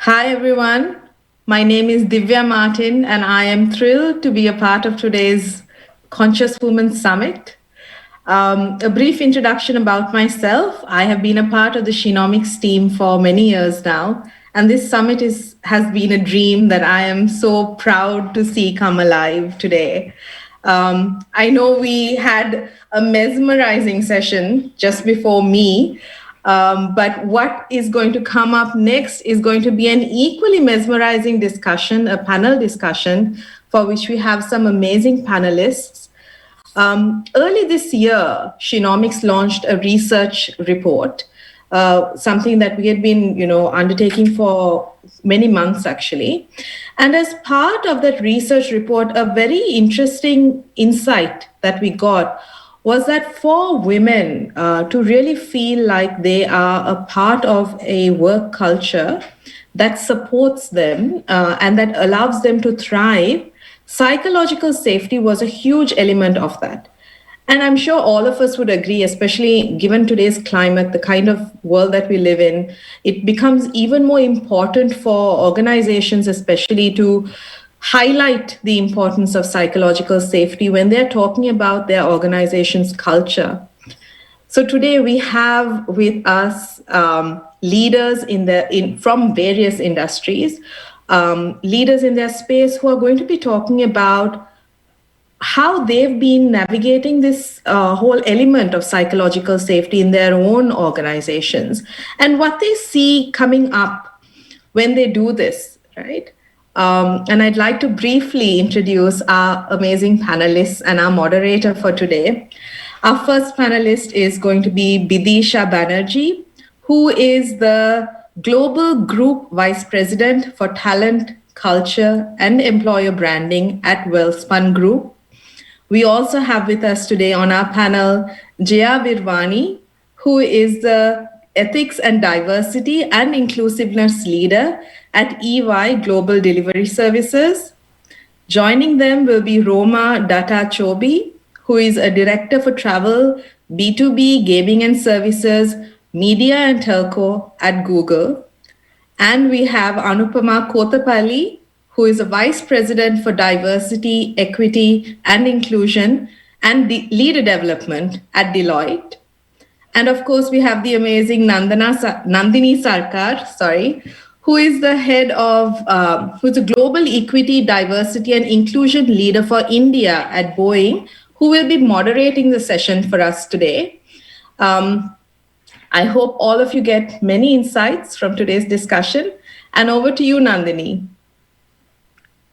Hi, everyone. My name is Divya Martin, and I am thrilled to be a part of today's Conscious Women Summit. A brief introduction about myself. I have been a part of the Shenomics team for many years now, and this summit has been a dream that I am so proud to see come alive today. I know we had a mesmerizing session just before me, but what is going to come up next is going to be an equally mesmerizing discussion, a panel discussion, for which we have some amazing panelists. Early this year, Shenomics launched a research report, something that we had been, undertaking for many months actually. And as part of that research report, a very interesting insight that we got was that for women to really feel like they are a part of a work culture that supports them and that allows them to thrive, psychological safety was a huge element of that. And I'm sure all of us would agree, especially given today's climate, the kind of world that we live in, it becomes even more important for organizations, especially to highlight the importance of psychological safety when they're talking about their organization's culture. So today we have with us leaders from various industries, leaders in their space who are going to be talking about how they've been navigating this whole element of psychological safety in their own organizations and what they see coming up when they do this, right? And I'd like to briefly introduce our amazing panelists and our moderator for today. Our first panelist is going to be Bidisha Banerjee, who is the Global Group Vice President for Talent, Culture, and Employer Branding at Welspun Group. We also have with us today on our panel Jaya Virwani, who is the Ethics and Diversity and Inclusiveness Leader at EY Global Delivery Services. Joining them will be Roma Dutta Chobey, who is a Director for Travel, B2B, Gaming and Services, Media and Telco at Google. And we have Anupama Kothapalli, who is a Vice President for Diversity, Equity, and Inclusion and Leader Development at Deloitte. And of course, we have the amazing Nandini Sarkar, who is the head of, who's a Global Equity, Diversity, and Inclusion Leader for India at Boeing, who will be moderating the session for us today. I hope all of you get many insights from today's discussion. And over to you, Nandini.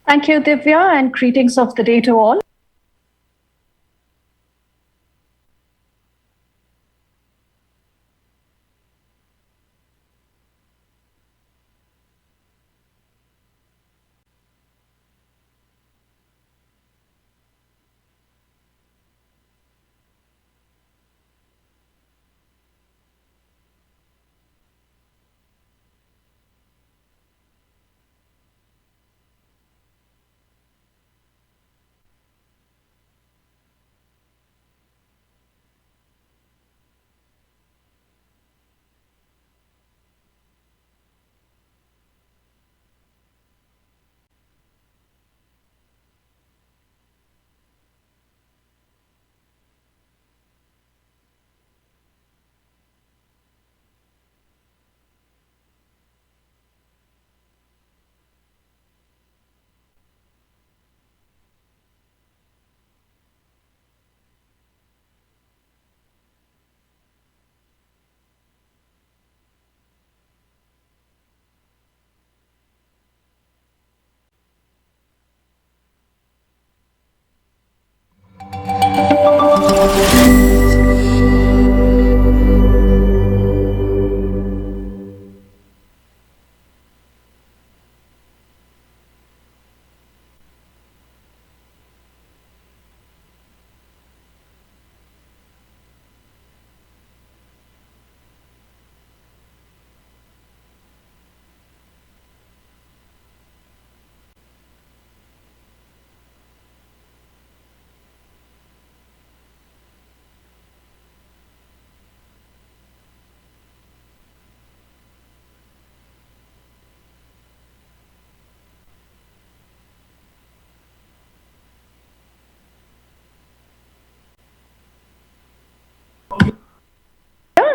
Thank you, Divya, and greetings of the day to all.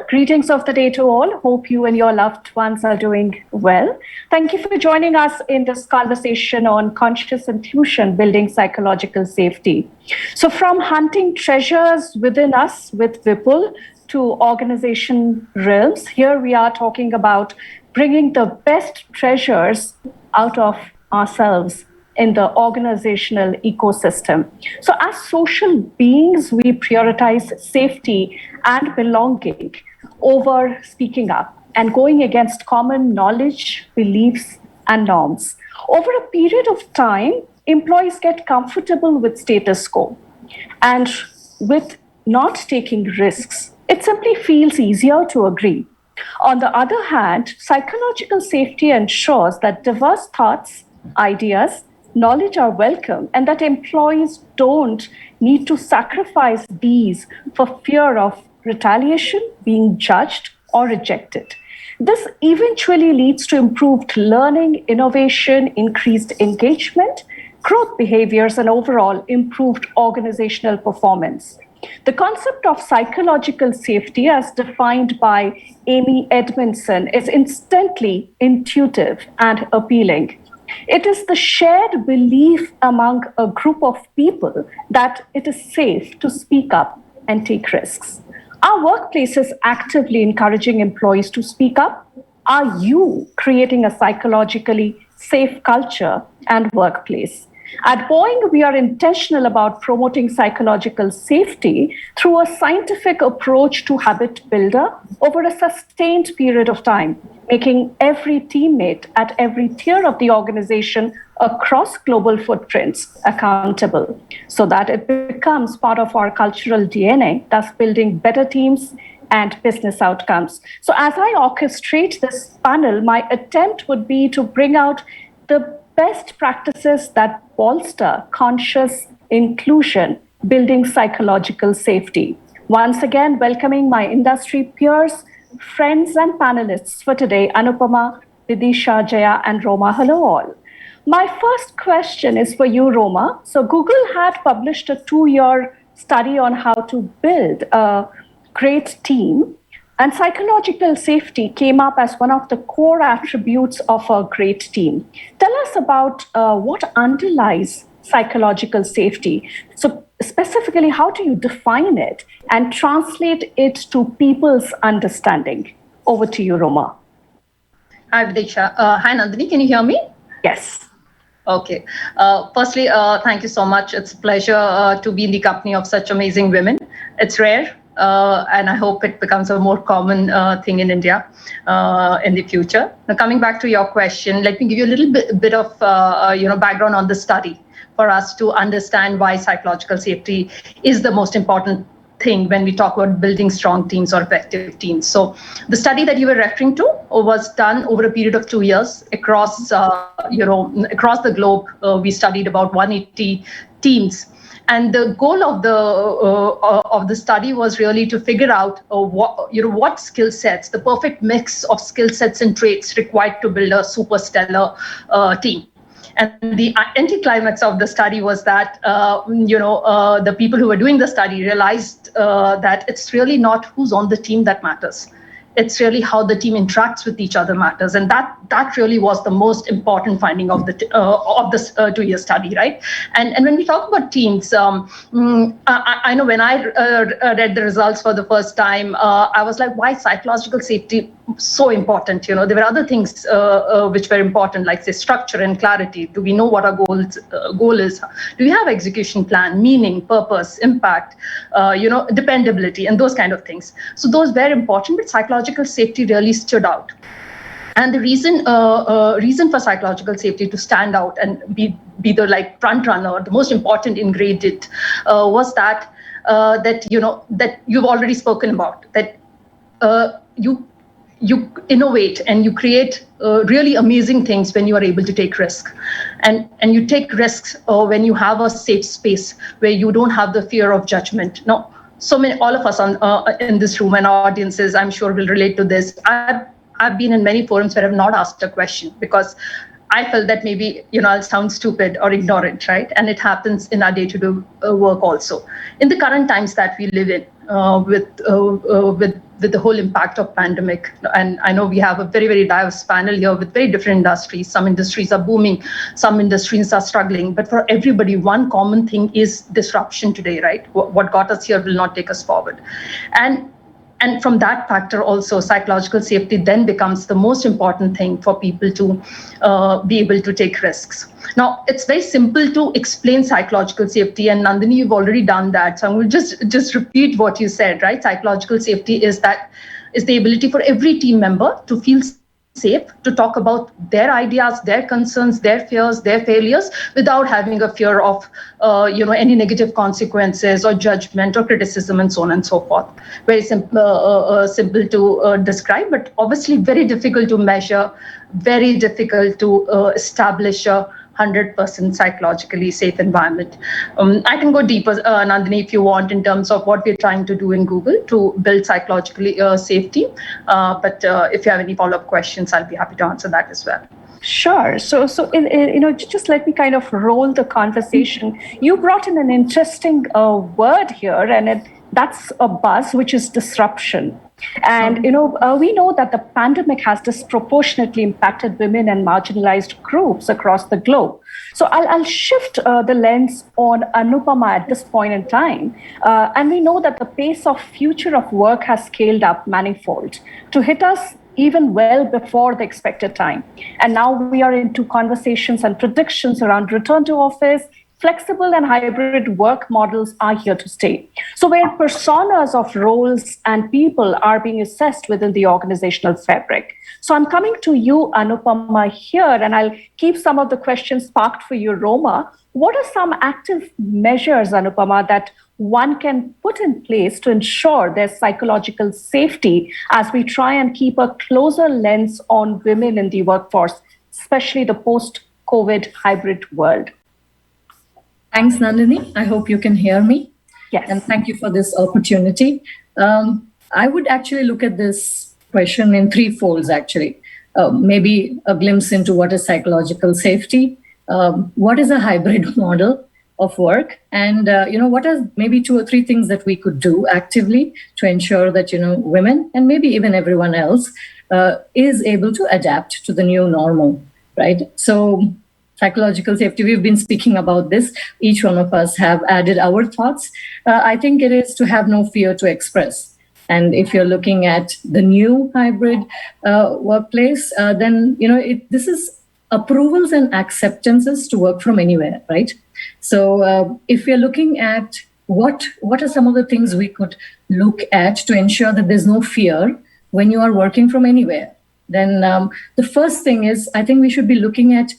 Greetings of the day to all. Hope you and your loved ones are doing well. Thank you for joining us in this conversation on conscious inclusion, building psychological safety. So from hunting treasures within us with Vipul to organization realms, here we are talking about bringing the best treasures out of ourselves in the organizational ecosystem. So as social beings, we prioritize safety and belonging over speaking up and going against common knowledge, beliefs, and norms. Over a period of time, employees get comfortable with status quo and with not taking risks. It simply feels easier to agree. On the other hand, psychological safety ensures that diverse thoughts, ideas, knowledge are welcome and that employees don't need to sacrifice these for fear of retaliation, being judged, or rejected. This eventually leads to improved learning, innovation, increased engagement, growth behaviors, and overall improved organizational performance. The concept of psychological safety, as defined by Amy Edmondson, is instantly intuitive and appealing. It is the shared belief among a group of people that it is safe to speak up and take risks. Are workplaces actively encouraging employees to speak up? Are you creating a psychologically safe culture and workplace? At Boeing, we are intentional about promoting psychological safety through a scientific approach to habit builder over a sustained period of time, making every teammate at every tier of the organization across global footprints accountable so that it becomes part of our cultural DNA, thus building better teams and business outcomes. So as I orchestrate this panel, my attempt would be to bring out the best practices that bolster conscious inclusion, building psychological safety. Once again, welcoming my industry peers, friends, and panelists for today, Anupama, Bidisha, Jaya, and Roma. Hello, all. My first question is for you, Roma. So Google had published a 2-year study on how to build a great team. And psychological safety came up as one of the core attributes of a great team. Tell us about what underlies psychological safety. So specifically, how do you define it and translate it to people's understanding? Over to you, Roma. Hi, Bidisha. Hi, Nandini. Can you hear me? Yes. Okay. Firstly, thank you so much. It's a pleasure to be in the company of such amazing women. It's rare. And I hope it becomes a more common thing in India in the future. Now, coming back to your question, let me give you a little bit of background on the study for us to understand why psychological safety is the most important thing when we talk about building strong teams or effective teams. So the study that you were referring to was done over a period of 2 years across across the globe. We studied about 180 teams. And the goal of the study was really to figure out what skill sets, the perfect mix of skill sets and traits required to build a super stellar team. And the anticlimax of the study was that the people who were doing the study realized that it's really not who's on the team that matters. It's really how the team interacts with each other matters, and that really was the most important finding of this 2-year study, right? And when we talk about teams, I know when I read the results for the first time, I was like, why psychological safety so important? There were other things which were important, like say structure and clarity. Do we know what our goal is? Do we have execution plan, meaning, purpose, impact, dependability, and those kind of things? So those were important, but psychological safety really stood out. And the reason for psychological safety to stand out and be the like front runner, the most important ingredient, was that you've already spoken about, that you innovate and you create really amazing things when you are able to take risks, and you take risks when you have a safe space where you don't have the fear of judgment. No. So many, all of us in this room and our audiences, I'm sure, will relate to this. I've been in many forums where I've not asked a question because I felt that maybe I'll sound stupid or ignorant, right? And it happens in our day-to-day work also. In the current times that we live in, with the whole impact of pandemic. And I know we have a very, very diverse panel here with very different industries. Some industries are booming, some industries are struggling. But for everybody, one common thing is disruption today, right? What got us here will not take us forward. And from that factor also, psychological safety then becomes the most important thing for people to be able to take risks. Now, it's very simple to explain psychological safety, and Nandini, you've already done that. So I'm going to just repeat what you said, right? Psychological safety is the ability for every team member to feel safe, to talk about their ideas, their concerns, their fears, their failures, without having a fear of any negative consequences or judgment or criticism and so on and so forth. Very simple to describe, but obviously very difficult to measure, very difficult to establish a 100% psychologically safe environment. I can go deeper, Nandini, if you want, in terms of what we're trying to do in Google to build psychologically safety. But if you have any follow-up questions, I'll be happy to answer that as well. Sure. So just let me kind of roll the conversation. You brought in an interesting word here, and that's a buzz, which is disruption. And we know that the pandemic has disproportionately impacted women and marginalized groups across the globe. So I'll shift the lens on Anupama at this point in time. And we know that the pace of future of work has scaled up manifold to hit us even well before the expected time. And now we are into conversations and predictions around return to office. Flexible and hybrid work models are here to stay. So where personas of roles and people are being assessed within the organizational fabric. So I'm coming to you, Anupama, here, and I'll keep some of the questions parked for you, Roma. What are some active measures, Anupama, that one can put in place to ensure their psychological safety as we try and keep a closer lens on women in the workforce, especially the post-COVID hybrid world? Thanks, Nandini. I hope you can hear me. Yes. And thank you for this opportunity. I would actually look at this question in three folds, actually. Maybe a glimpse into what is psychological safety, what is a hybrid model of work, and what are maybe two or three things that we could do actively to ensure that women and maybe even everyone else is able to adapt to the new normal, right? So psychological safety, we've been speaking about this. Each one of us have added our thoughts. I think it is to have no fear to express. And if you're looking at the new hybrid workplace, then this is approvals and acceptances to work from anywhere, right? So if we're looking at what are some of the things we could look at to ensure that there's no fear when you are working from anywhere, then the first thing is, I think we should be looking at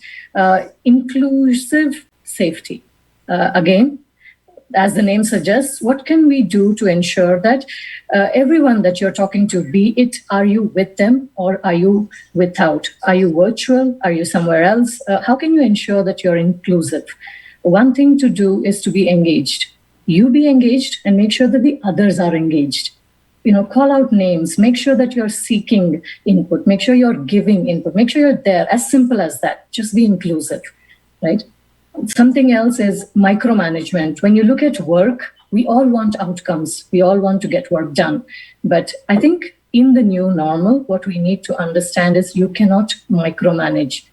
inclusive safety. Again, as the name suggests, what can we do to ensure that everyone that you're talking to, be it, are you with them or are you without? Are you virtual? Are you somewhere else? How can you ensure that you're inclusive? One thing to do is to be engaged. You be engaged and make sure that the others are engaged. Call out names, make sure that you're seeking input, make sure you're giving input, make sure you're there. As simple as that. Just be inclusive, right? Something else is micromanagement. When you look at work, we all want outcomes. We all want to get work done. But I think in the new normal, what we need to understand is you cannot micromanage.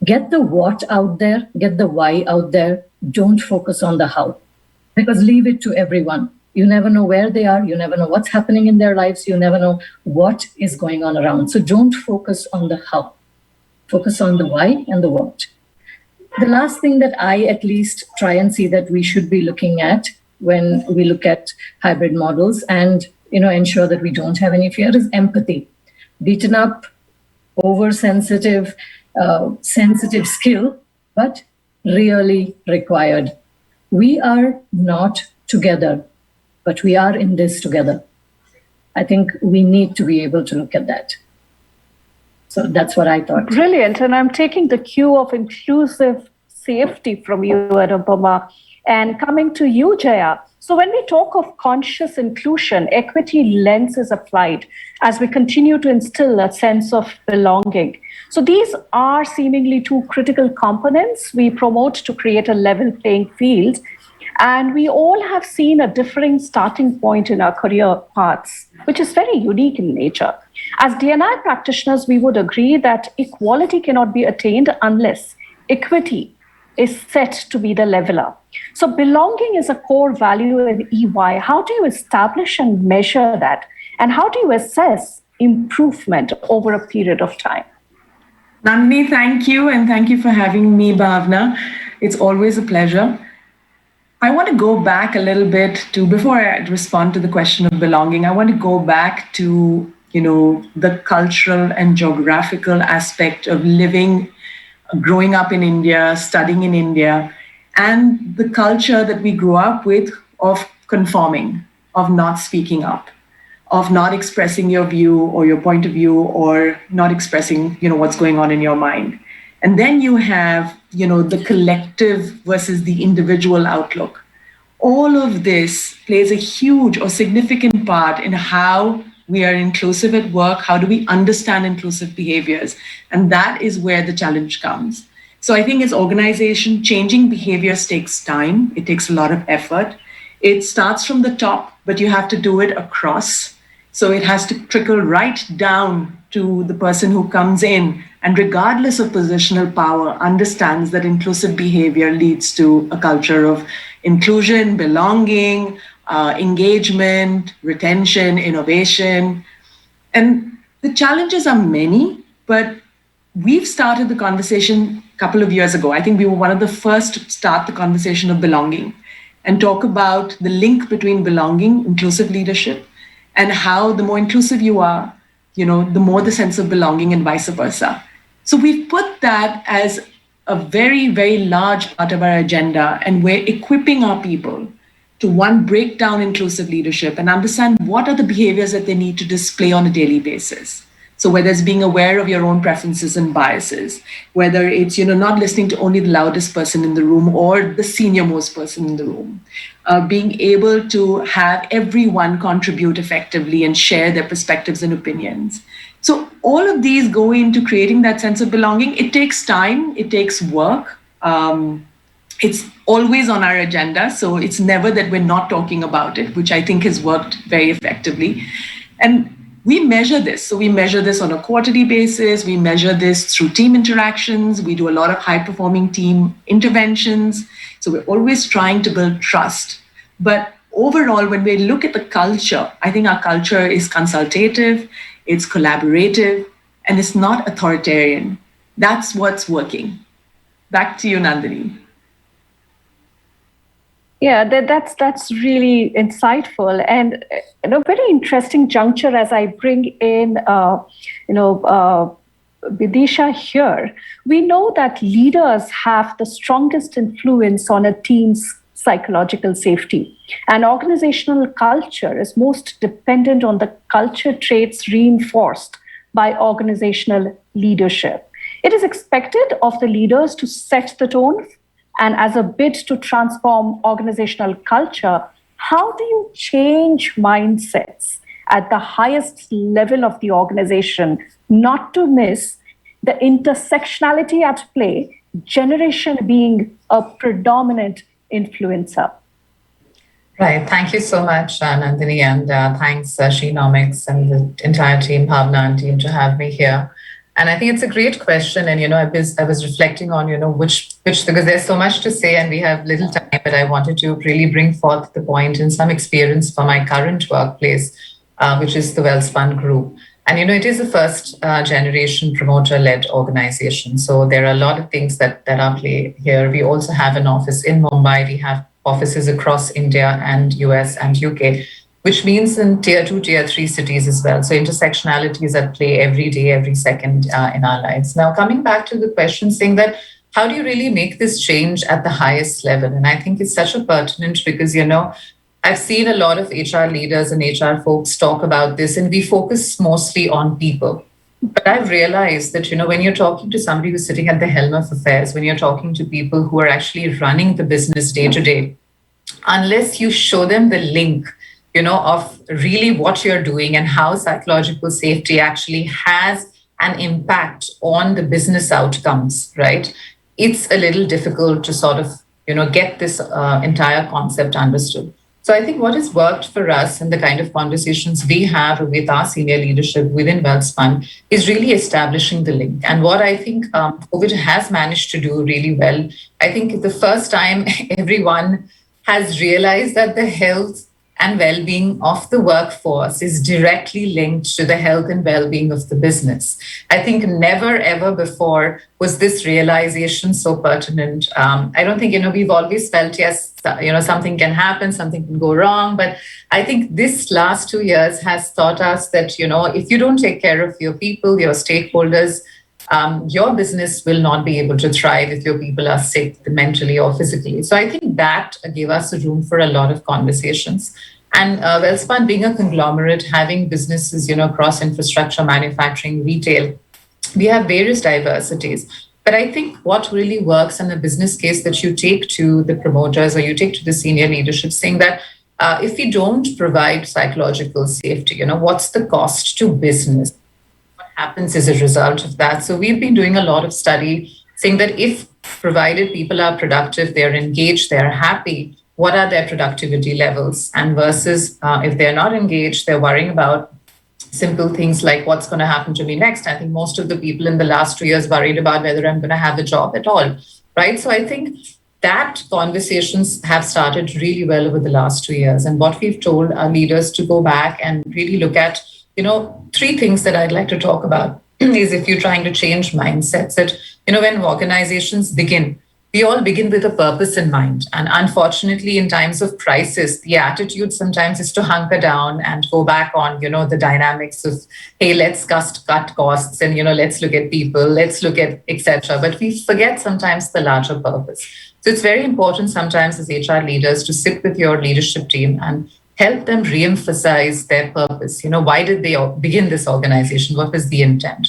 Get the what out there, get the why out there. Don't focus on the how, because leave it to everyone. You never know where they are. You never know what's happening in their lives. You never know what is going on around. So don't focus on the how. Focus on the why and the what. The last thing that I at least try and see that we should be looking at when we look at hybrid models and ensure that we don't have any fear is empathy. Beaten up, oversensitive, sensitive skill, but really required. We are not together, but we are in this together. I think we need to be able to look at that. So that's what I thought. Brilliant. And I'm taking the cue of inclusive safety from you, Anupama, and coming to you, Jaya. So when we talk of conscious inclusion, equity lens is applied as we continue to instill a sense of belonging. So these are seemingly two critical components we promote to create a level playing field. And we all have seen a differing starting point in our career paths, which is very unique in nature. As D&I practitioners, we would agree that equality cannot be attained unless equity is set to be the leveler. So belonging is a core value in EY. How do you establish and measure that? And how do you assess improvement over a period of time? Nandini, thank you. And thank you for having me, Bhavna. It's always a pleasure. I want to go back a little bit to, before I respond to the question of belonging, I want to go back to, the cultural and geographical aspect of living, growing up in India, studying in India, and the culture that we grew up with of conforming, of not speaking up, of not expressing your view or your point of view, or not expressing, what's going on in your mind. And then you have, the collective versus the individual outlook. All of this plays a huge or significant part in how we are inclusive at work. How do we understand inclusive behaviors? And that is where the challenge comes. So I think as organization, changing behaviors takes time. It takes a lot of effort. It starts from the top, but you have to do it across. So it has to trickle right down to the person who comes in, and regardless of positional power, understands that inclusive behavior leads to a culture of inclusion, belonging, engagement, retention, innovation. And the challenges are many, but we've started the conversation a couple of years ago. I think we were one of the first to start the conversation of belonging and talk about the link between belonging, inclusive leadership, and how the more inclusive you are, the more the sense of belonging, and vice versa. So we've put that as a very, very large part of our agenda, and we're equipping our people to, one, break down inclusive leadership and understand what are the behaviors that they need to display on a daily basis. So whether it's being aware of your own preferences and biases, whether it's, not listening to only the loudest person in the room or the senior most person in the room, being able to have everyone contribute effectively and share their perspectives and opinions. So all of these go into creating that sense of belonging. It takes time, it takes work. It's always on our agenda. So it's never that we're not talking about it, which I think has worked very effectively. And we measure this. So we measure this on a quarterly basis. We measure this through team interactions. We do a lot of high-performing team interventions. So we're always trying to build trust. But overall, when we look at the culture, I think our culture is consultative, it's collaborative, and it's not authoritarian. That's what's working. Back to you, Nandini. Yeah, that's really insightful, and very interesting juncture as I bring in Bidisha here. We know that leaders have the strongest influence on a team's psychological safety, and organizational culture is most dependent on the culture traits reinforced by organizational leadership. It is expected of the leaders to set the tone. And as a bid to transform organizational culture, how do you change mindsets at the highest level of the organization, not to miss the intersectionality at play, generation being a predominant influencer? Right. Thank you so much, Nandini, and thanks, Shenomics and the entire team, Bhavna and team, to have me here. And I think it's a great question. And, I was reflecting on, which, because there's so much to say and we have little time, but I wanted to really bring forth the point and some experience from my current workplace, which is the Welspun Group. And, it is a first generation promoter-led organization. So there are a lot of things that are play here. We also have an office in Mumbai. We have offices across India and US and UK, which means in tier 2, tier 3 cities as well. So intersectionality is at play every day, every second in our lives. Now, coming back to the question, saying that how do you really make this change at the highest level? And I think it's such a pertinent because, I've seen a lot of HR leaders and HR folks talk about this, and we focus mostly on people. But I've realized that, when you're talking to somebody who's sitting at the helm of affairs, when you're talking to people who are actually running the business day to day, unless you show them the link, of really what you're doing and how psychological safety actually has an impact on the business outcomes, right? It's a little difficult to sort of get this entire concept understood. So I think what has worked for us and the kind of conversations we have with our senior leadership within Welspun is really establishing the link. And what I think COVID has managed to do really well, I think the first time everyone has realized that the health and well-being of the workforce is directly linked to the health and well-being of the business. I think never ever before was this realization so pertinent. I don't think, we've always felt, yes, something can happen, something can go wrong. But I think this last 2 years has taught us that, if you don't take care of your people, your stakeholders, your business will not be able to thrive if your people are sick mentally or physically. So I think that gave us a room for a lot of conversations. And Welspun being a conglomerate, having businesses, across infrastructure, manufacturing, retail, we have various diversities. But I think what really works in a business case that you take to the promoters or you take to the senior leadership, saying that if we don't provide psychological safety, what's the cost to business? Happens as a result of that. So we've been doing a lot of study saying that if provided people are productive, they're engaged, they're happy, what are their productivity levels? And versus if they're not engaged, they're worrying about simple things like what's going to happen to me next. I think most of the people in the last 2 years worried about whether I'm going to have a job at all, right? So I think that conversations have started really well over the last 2 years. And what we've told our leaders to go back and really look at, 3 things that I'd like to talk about is if you're trying to change mindsets, that, when organizations begin, we all begin with a purpose in mind. And unfortunately, in times of crisis, the attitude sometimes is to hunker down and go back on, the dynamics of, hey, let's cut costs and, let's look at people, let's look at etc. But we forget sometimes the larger purpose. So it's very important sometimes as HR leaders to sit with your leadership team and help them re-emphasize their purpose. Why did they begin this organization? What was the intent?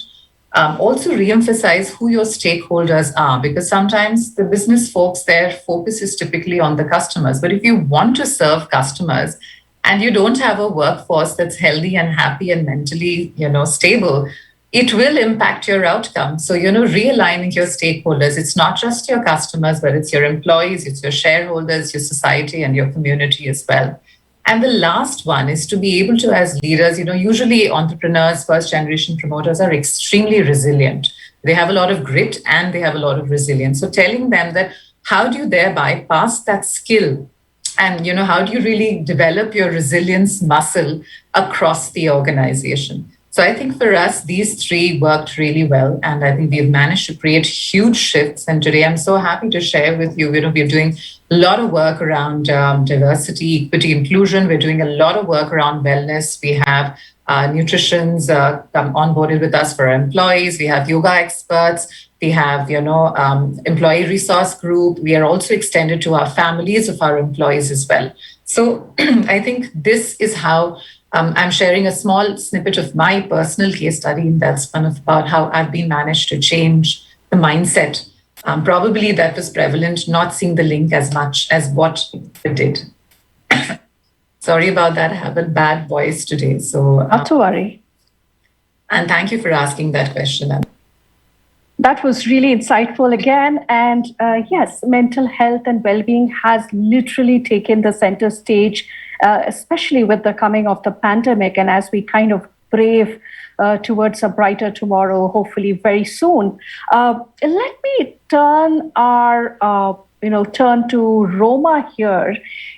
Also re-emphasize who your stakeholders are, because sometimes the business folks, their focus is typically on the customers. But if you want to serve customers and you don't have a workforce that's healthy and happy and mentally, stable, it will impact your outcome. So, realigning your stakeholders, it's not just your customers, but it's your employees, it's your shareholders, your society, and your community as well. And the last one is to be able to, as leaders, usually entrepreneurs, first generation promoters are extremely resilient. They have a lot of grit and they have a lot of resilience. So telling them that how do you thereby pass that skill and, how do you really develop your resilience muscle across the organization? So I think for us, these 3 worked really well. And I think we've managed to create huge shifts. And today I'm so happy to share with you, we're doing a lot of work around diversity, equity, inclusion. We're doing a lot of work around wellness. We have nutritionists come onboarded with us for our employees. We have yoga experts. We have, employee resource group. We are also extended to our families of our employees as well. So I think this is how I'm sharing a small snippet of my personal case study in Welspun about how I've been managed to change the mindset. Probably that was prevalent, not seeing the link as much as what it did. Sorry about that. I have a bad voice today. So not to worry. And thank you for asking that question. That was really insightful again. And yes, mental health and well-being has literally taken the center stage, especially with the coming of the pandemic. And as we kind of brave towards a brighter tomorrow, hopefully very soon. Let me turn to Roma here.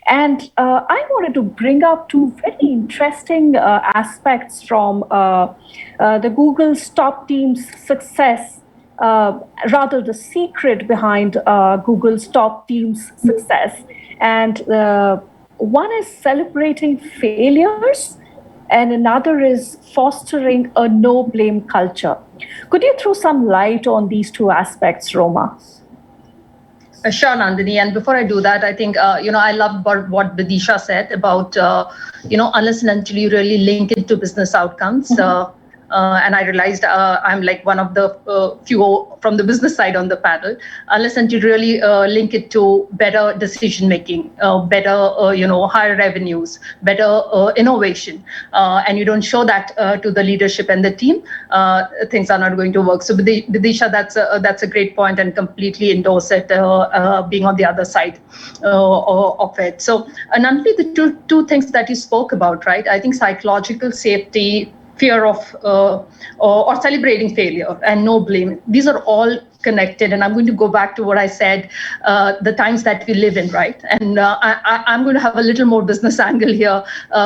And I wanted to bring up 2 very interesting aspects from the Google's top team's success, rather the secret behind Google's top team's success. And one is celebrating failures, and another is fostering a no-blame culture. Could you throw some light on these 2 aspects, Roma? Sure, Nandini. And before I do that, I think, I love what Bidisha said about, unless and until you really link it to business outcomes, and I realized I'm like one of the few from the business side on the panel, unless until you really link it to better decision making, better higher revenues, better innovation, and you don't show that to the leadership and the team, things are not going to work. So Bidisha, that's a great point, and completely endorse it, being on the other side of it. So, and only the two things that you spoke about, right? I think psychological safety, fear of or celebrating failure, and no blame. These are all connected. And I'm going to go back to what I said, the times that we live in, right? And I'm going to have a little more business angle here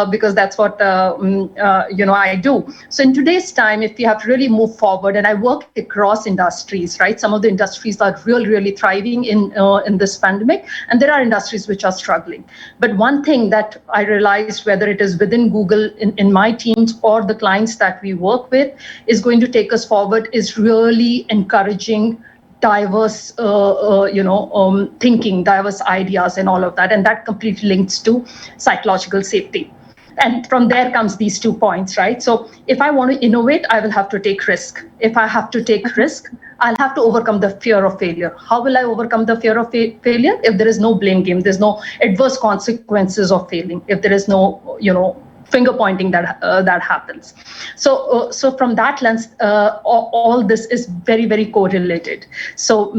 because that's what I do. So in today's time, if we have to really move forward, and I work across industries, right? Some of the industries are really thriving in this pandemic, and there are industries which are struggling. But one thing that I realized, whether it is within Google, in my teams, or the clients that we work with, is going to take us forward, is really encouraging diverse thinking, diverse ideas, and all of that. And that completely links to psychological safety. And from there comes these 2 points, right? So if I want to innovate, I will have to take risk. If I have to take risk, I'll have to overcome the fear of failure. How will I overcome the fear of failure? If there is no blame game, there's no adverse consequences of failing, if there is no, finger pointing that happens. So from that lens, all this is very, very correlated. So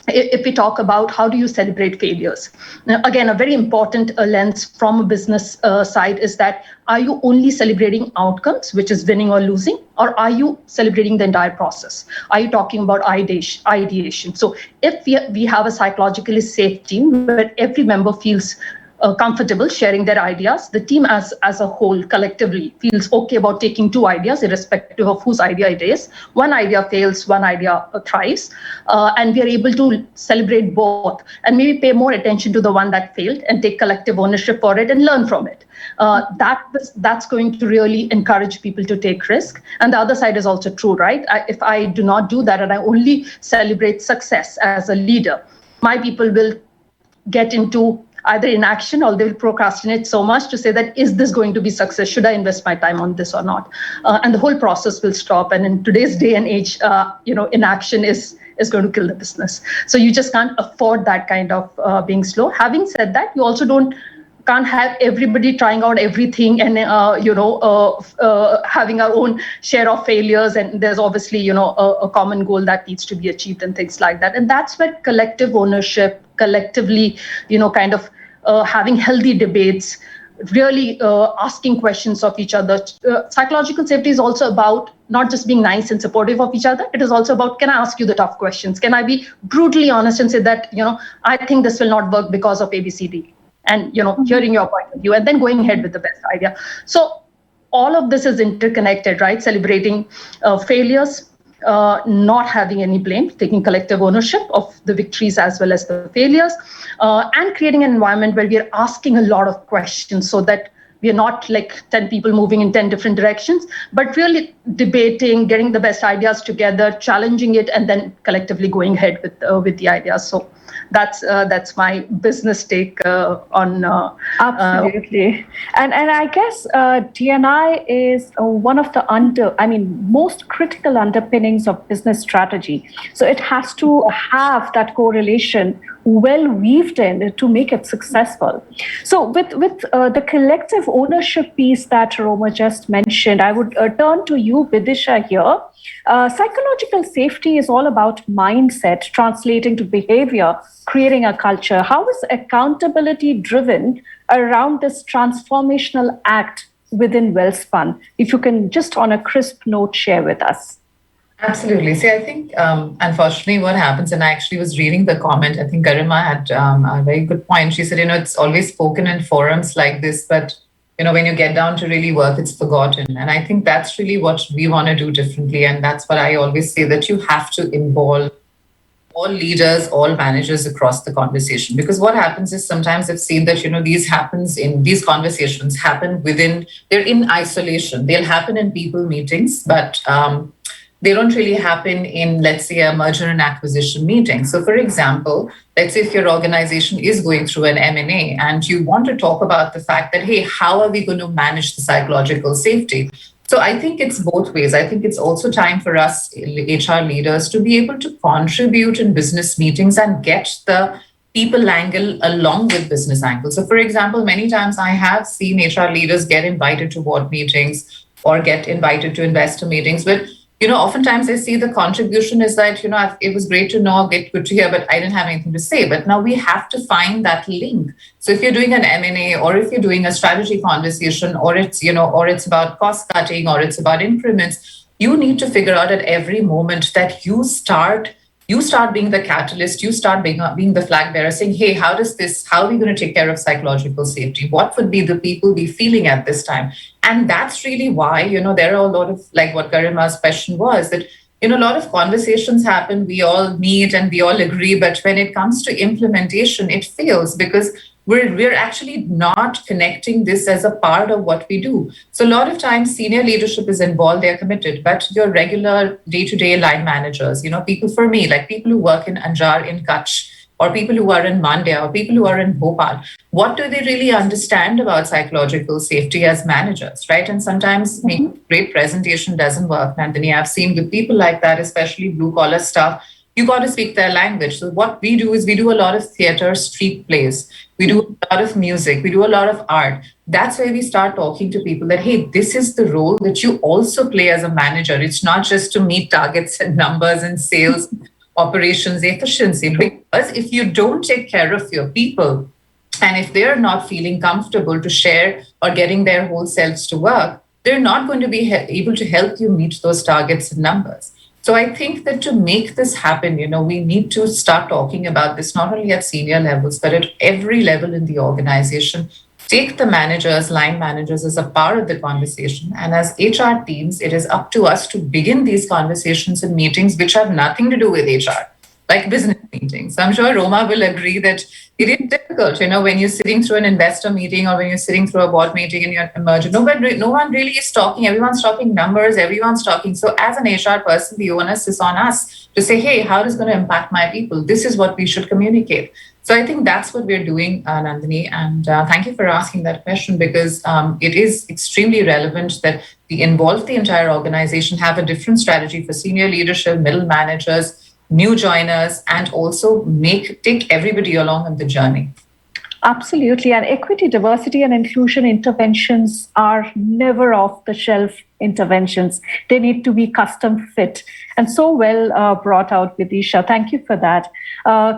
if we talk about how do you celebrate failures, now, again, a very important lens from a business side is that, are you only celebrating outcomes, which is winning or losing, or are you celebrating the entire process? Are you talking about ideation? So if we have a psychologically safe team where every member feels comfortable sharing their ideas, the team as a whole collectively feels okay about taking 2 ideas, irrespective of whose idea it is. One idea fails, one idea thrives, and we are able to celebrate both, and maybe pay more attention to the one that failed and take collective ownership for it and learn from it. That's going to really encourage people to take risk. And the other side is also true, right? If I do not do that and I only celebrate success as a leader, my people will get into either inaction, or they will procrastinate so much to say that, is this going to be success? Should I invest my time on this or not? And the whole process will stop. And in today's day and age, inaction is going to kill the business. So you just can't afford that kind of being slow. Having said that, you also can't have everybody trying out everything and having our own share of failures, and there's obviously a common goal that needs to be achieved and things like that. And that's where collective ownership, collectively having healthy debates, really asking questions of each other. Psychological safety is also about not just being nice and supportive of each other. It is also about, can I ask you the tough questions? Can I be brutally honest and say that, I think this will not work because of ABCD? And, hearing your point of view and then going ahead with the best idea. So all of this is interconnected, right? Celebrating failures, not having any blame, taking collective ownership of the victories as well as the failures, and creating an environment where we are asking a lot of questions, so that we are not like 10 people moving in 10 different directions, but really debating, getting the best ideas together, challenging it, and then collectively going ahead with the ideas. So that's my business take on. Absolutely, and I guess D&I is one of the most critical underpinnings of business strategy. So it has to have that correlation well weaved in to make it successful. So with the collective ownership piece that Roma just mentioned, I would turn to you, Bidisha, here. Psychological safety is all about mindset translating to behavior, creating a culture. How is accountability driven around this transformational act within Welspun? If you can just on a crisp note share with us. Absolutely. See, I think, unfortunately, what happens, and I actually was reading the comment, I think Garima had a very good point. She said, it's always spoken in forums like this, but, when you get down to really work, it's forgotten. And I think that's really what we want to do differently. And that's what I always say, that you have to involve all leaders, all managers across the conversation. Because what happens is, sometimes I've seen that, these conversations happen they're in isolation. They'll happen in people meetings, but they don't really happen in, let's say, a merger and acquisition meeting. So for example, let's say if your organization is going through an M&A and you want to talk about the fact that, hey, how are we going to manage the psychological safety? So I think it's both ways. I think it's also time for us HR leaders to be able to contribute in business meetings and get the people angle along with business angle. So for example, many times I have seen HR leaders get invited to board meetings or get invited to investor meetings, but oftentimes I see the contribution is that, it was great to know, good to hear, but I didn't have anything to say. But now we have to find that link. So if you're doing an M&A, or if you're doing a strategy conversation, or it's about cost cutting, or it's about increments, you need to figure out at every moment that you start being the catalyst, you start being the flag bearer, saying, hey, how are we going to take care of psychological safety? What would be the people be feeling at this time? And that's really why, there are a lot of, like what Garima's question was, that, a lot of conversations happen, we all meet and we all agree, but when it comes to implementation, it fails because we're actually not connecting this as a part of what we do. So a lot of times senior leadership is involved, they're committed, but your regular day-to-day line managers, people for me, like people who work in Anjar, in Kutch, or people who are in Mandya, or people who are in Bhopal, what do they really understand about psychological safety as managers, right? And sometimes making great presentation doesn't work, Nandini. I've seen with people like that, especially blue-collar staff, you got to speak their language. So what we do is we do a lot of theater, street plays. We do a lot of music. We do a lot of art. That's where we start talking to people that, hey, this is the role that you also play as a manager. It's not just to meet targets and numbers and sales, operations, efficiency. Because if you don't take care of your people, and if they're not feeling comfortable to share or getting their whole selves to work, they're not going to be able to help you meet those targets and numbers. So I think that to make this happen, we need to start talking about this not only at senior levels, but at every level in the organization. Take the managers, line managers as a part of the conversation. And as HR teams, it is up to us to begin these conversations and meetings which have nothing to do with HR, like business meetings. I'm sure Roma will agree that it is difficult, when you're sitting through an investor meeting or when you're sitting through a board meeting and you're emerging. No one really is talking. Everyone's talking numbers. Everyone's talking. So as an HR person, the onus is on us to say, hey, how is it going to impact my people? This is what we should communicate. So I think that's what we're doing, Nandini. And thank you for asking that question, because it is extremely relevant that we involve the entire organization, have a different strategy for senior leadership, middle managers, new joiners, and also take everybody along on the journey. Absolutely. And equity, diversity, and inclusion interventions are never off-the-shelf interventions. They need to be custom fit. And so well brought out, Bidisha. Thank you for that.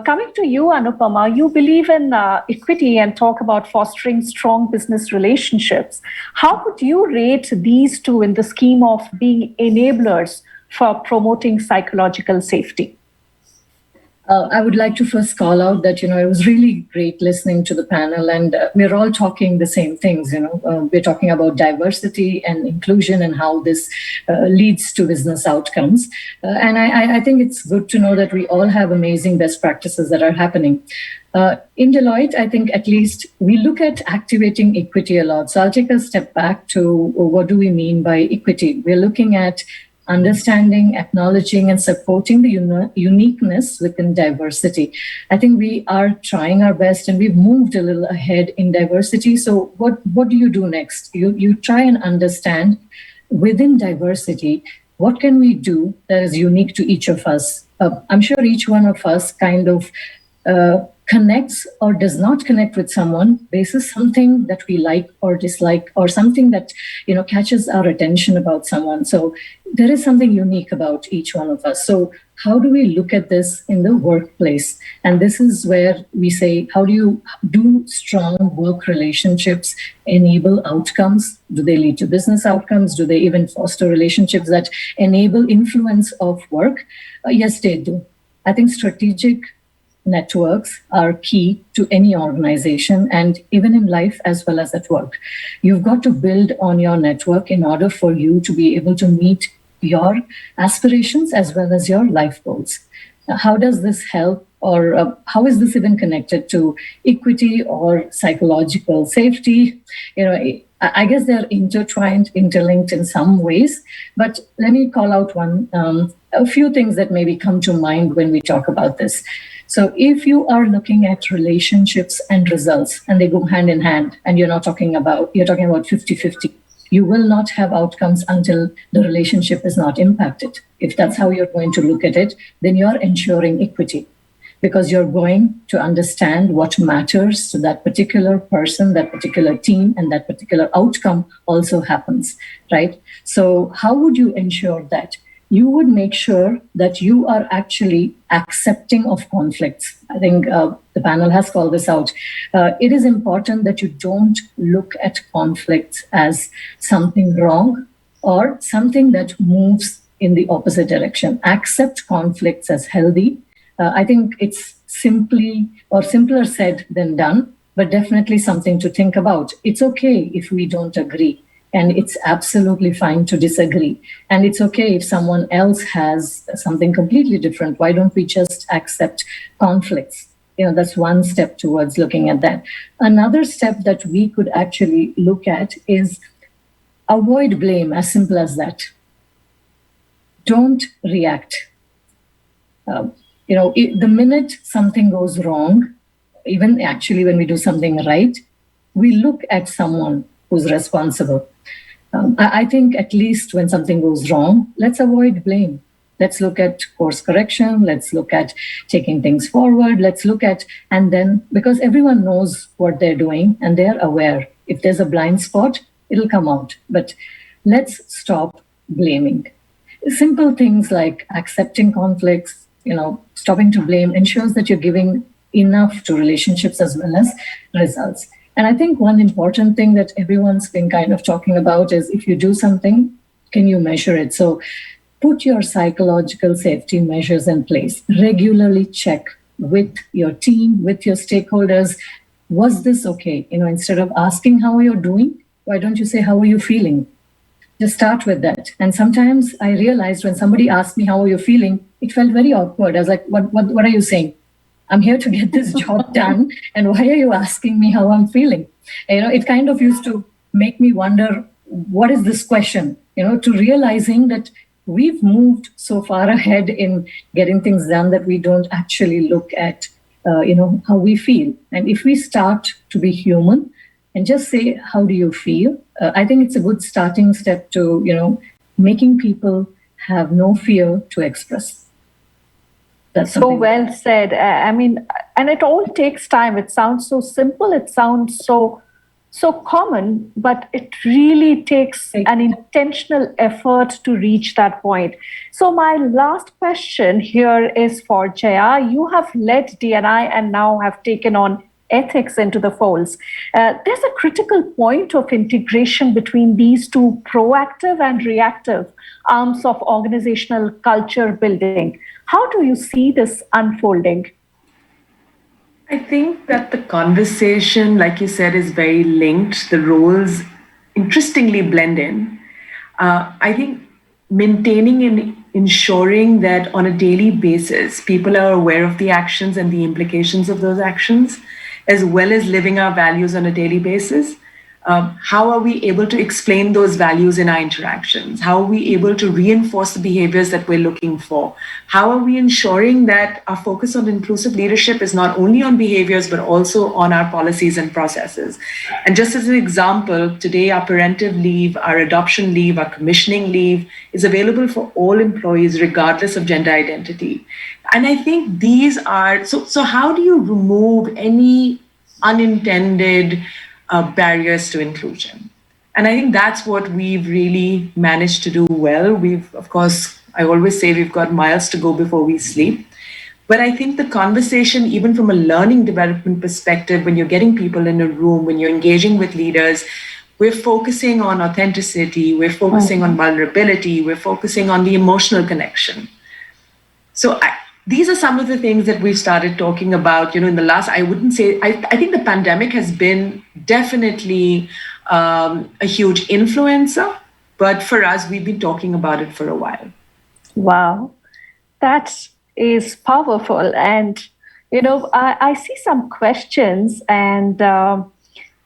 Coming to you, Anupama, you believe in equity and talk about fostering strong business relationships. How would you rate these two in the scheme of being enablers for promoting psychological safety? I would like to first call out that, it was really great listening to the panel, and we're all talking the same things. We're talking about diversity and inclusion and how this leads to business outcomes. And I think it's good to know that we all have amazing best practices that are happening. In Deloitte, I think at least we look at activating equity a lot. So I'll take a step back to what do we mean by equity? We're looking at understanding, acknowledging, and supporting the uniqueness within diversity. I think we are trying our best, and we've moved a little ahead in diversity. So what do you do next? You try and understand within diversity, what can we do that is unique to each of us? I'm sure each one of us kind of connects or does not connect with someone basis something that we like or dislike, or something that catches our attention about someone. So there is something unique about each one of us. So how do we look at this in the workplace? And this is where we say, how do you do strong work relationships enable outcomes? Do they lead to business outcomes? Do they even foster relationships that enable influence of work? Yes, they do. I think strategic networks are key to any organization, and even in life as well as at work. You've got to build on your network in order for you to be able to meet your aspirations as well as your life goals. Now, how does this help, or how is this even connected to equity or psychological safety? I guess they're intertwined, interlinked in some ways, but let me call out a few things that maybe come to mind when we talk about this. So if you are looking at relationships and results, and they go hand in hand, and you're talking about 50-50, you will not have outcomes until the relationship is not impacted. If that's how you're going to look at it, then you're ensuring equity, because you're going to understand what matters to that particular person, that particular team, and that particular outcome also happens, right? So how would you ensure that? You would make sure that you are actually accepting of conflicts. I think the panel has called this out. It is important that you don't look at conflicts as something wrong or something that moves in the opposite direction. Accept conflicts as healthy. I think it's simpler said than done, but definitely something to think about. It's okay if we don't agree, and it's absolutely fine to disagree. And it's okay if someone else has something completely different. Why don't we just accept conflicts? That's one step towards looking at that. Another step that we could actually look at is avoid blame, as simple as that. Don't react. The minute something goes wrong, even actually when we do something right, we look at someone who's responsible. I think at least when something goes wrong, let's avoid blame. Let's look at course correction. Let's look at taking things forward. Let's look at, and then, because everyone knows what they're doing and they're aware. If there's a blind spot, it'll come out. But let's stop blaming. Simple things like accepting conflicts, stopping to blame ensures that you're giving enough to relationships as well as results. And I think one important thing that everyone's been kind of talking about is, if you do something, can you measure it? So put your psychological safety measures in place. Regularly check with your team, with your stakeholders. Was this okay? Instead of asking how you're doing, why don't you say, how are you feeling? Just start with that. And sometimes I realized when somebody asked me, how are you feeling? It felt very awkward. I was like, what are you saying? I'm here to get this job done. And why are you asking me how I'm feeling? It kind of used to make me wonder, what is this question? To realizing that we've moved so far ahead in getting things done that we don't actually look at, how we feel. And if we start to be human and just say, how do you feel? I think it's a good starting step to, making people have no fear to express. That's so well said. And it all takes time. It sounds so simple. It sounds so common, but it really takes an intentional effort to reach that point. So my last question here is for Jaya. You have led D&I and now have taken on ethics into the folds. There's a critical point of integration between these two proactive and reactive arms of organizational culture building. How do you see this unfolding? I think that the conversation, like you said, is very linked. The roles interestingly blend in. I think maintaining and ensuring that on a daily basis, people are aware of the actions and the implications of those actions, as well as living our values on a daily basis. How are we able to explain those values in our interactions? How are we able to reinforce the behaviors that we're looking for? How are we ensuring that our focus on inclusive leadership is not only on behaviors, but also on our policies and processes? And just as an example, today our parental leave, our adoption leave, our commissioning leave is available for all employees, regardless of gender identity. And I think these are, so how do you remove any unintended barriers to inclusion? And I think that's what we've really managed to do well. We've, of course, I always say we've got miles to go before we sleep. But I think the conversation, even from a learning development perspective, when you're getting people in a room, when you're engaging with leaders, we're focusing on authenticity, we're focusing on vulnerability, we're focusing on the emotional connection. So these are some of the things that we've started talking about, in the last, I wouldn't say, I think the pandemic has been definitely a huge influencer, but for us, we've been talking about it for a while. Wow, that is powerful. And, I see some questions, and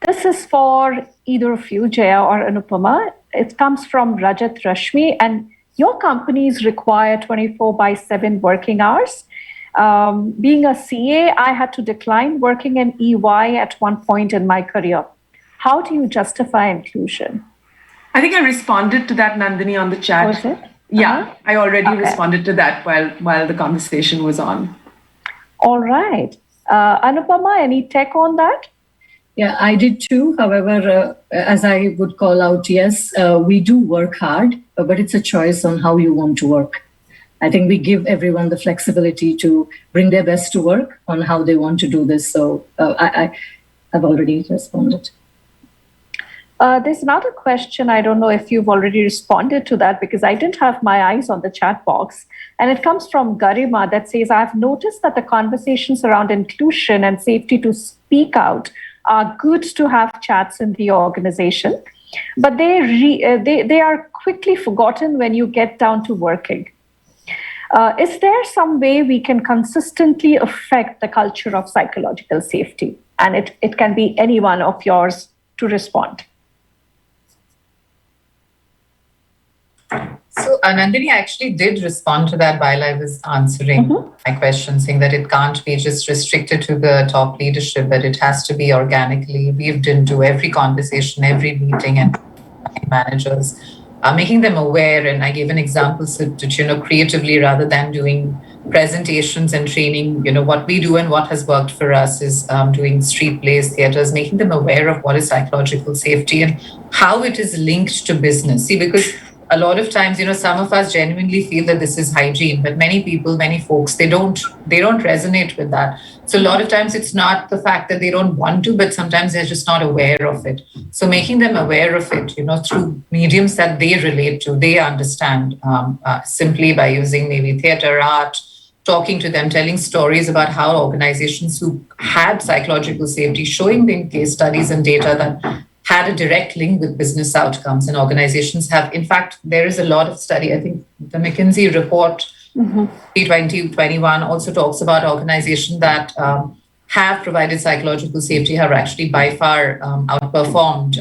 this is for either of you, Jaya or Anupama. It comes from Rajat Rashmi, and your companies require 24/7 working hours. Being a CA, I had to decline working in EY at one point in my career. How do you justify inclusion? I think I responded to that, Nandini, on the chat. Was it? Yeah, I already Okay. responded to that while the conversation was on. All right. Anupama, any take on that? Yeah, I did too. However, as I would call out, yes, we do work hard, but it's a choice on how you want to work. I think we give everyone the flexibility to bring their best to work on how they want to do this. So I've already responded. There's another question. I don't know if you've already responded to that because I didn't have my eyes on the chat box. And it comes from Garima that says, I've noticed that the conversations around inclusion and safety to speak out are good to have chats in the organization, but they are quickly forgotten when you get down to working. Is there some way we can consistently affect the culture of psychological safety? And it can be any one of yours to respond. So Nandini actually did respond to that while I was answering my question, saying that it can't be just restricted to the top leadership, but it has to be organically weaved into every conversation, every meeting, and managers, making them aware. And I gave an example to creatively, rather than doing presentations and training, what we do and what has worked for us is doing street plays, theaters, making them aware of what is psychological safety and how it is linked to business. See, because a lot of times, some of us genuinely feel that this is hygiene, but many people, many folks, they don't resonate with that. So a lot of times it's not the fact that they don't want to, but sometimes they're just not aware of it. So making them aware of it, through mediums that they relate to, they understand, simply by using maybe theater, art, talking to them, telling stories about how organizations who had psychological safety, showing them case studies and data that had a direct link with business outcomes, and organizations have. In fact, there is a lot of study. I think the McKinsey report 2021 also talks about organizations that have provided psychological safety have actually by far outperformed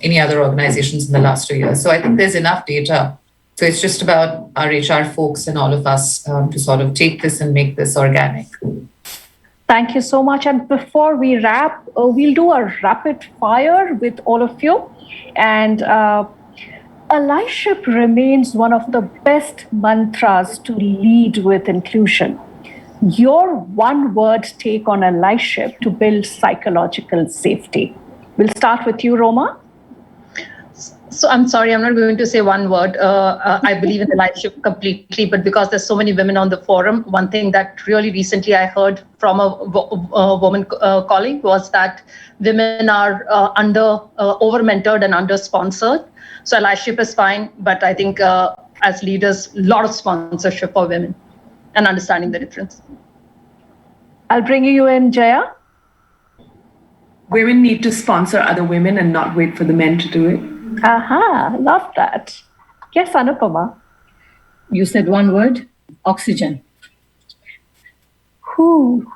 any other organizations in the last 2 years. So I think there's enough data. So it's just about our HR folks and all of us to sort of take this and make this organic. Thank you so much. And before we wrap, we'll do a rapid fire with all of you. And allyship remains one of the best mantras to lead with inclusion. Your one-word take on allyship to build psychological safety. We'll start with you, Roma. So I'm sorry, I'm not going to say one word. I believe in allyship completely, but because there's so many women on the forum, one thing that really recently I heard from a woman colleague was that women are over-mentored and under-sponsored. So allyship is fine, but I think as leaders, a lot of sponsorship for women and understanding the difference. I'll bring you in, Jaya. Women need to sponsor other women and not wait for the men to do it. Aha, love that. Yes, Anupama. You said one word, oxygen. Who?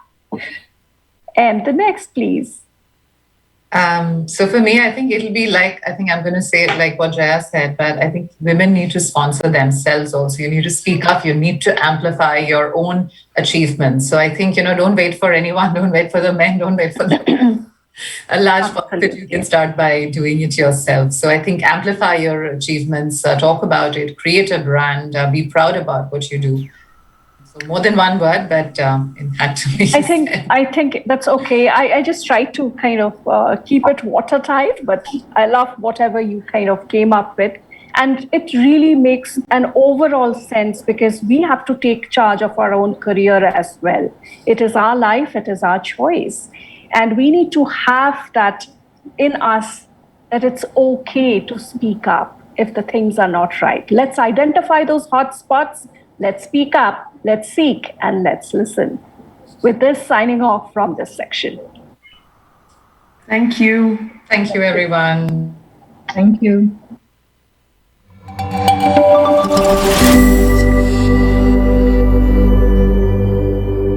And the next, please. So for me, I think it'll be I'm going to say it like what Jaya said, but I think women need to sponsor themselves also. You need to speak up. You need to amplify your own achievements. So I think, don't wait for anyone. Don't wait for the men. Don't wait for the a large part of it, you can start by doing it yourself. So I think amplify your achievements, talk about it, create a brand, be proud about what you do. So more than one word, but it had to be. I think that's okay. I just try to kind of keep it watertight, but I love whatever you kind of came up with. And it really makes an overall sense because we have to take charge of our own career as well. It is our life, it is our choice. And we need to have that in us, that it's okay to speak up if the things are not right. Let's identify those hot spots. Let's speak up, let's seek, and let's listen. With this, signing off from this section. Thank you. Thank you, everyone. Thank you.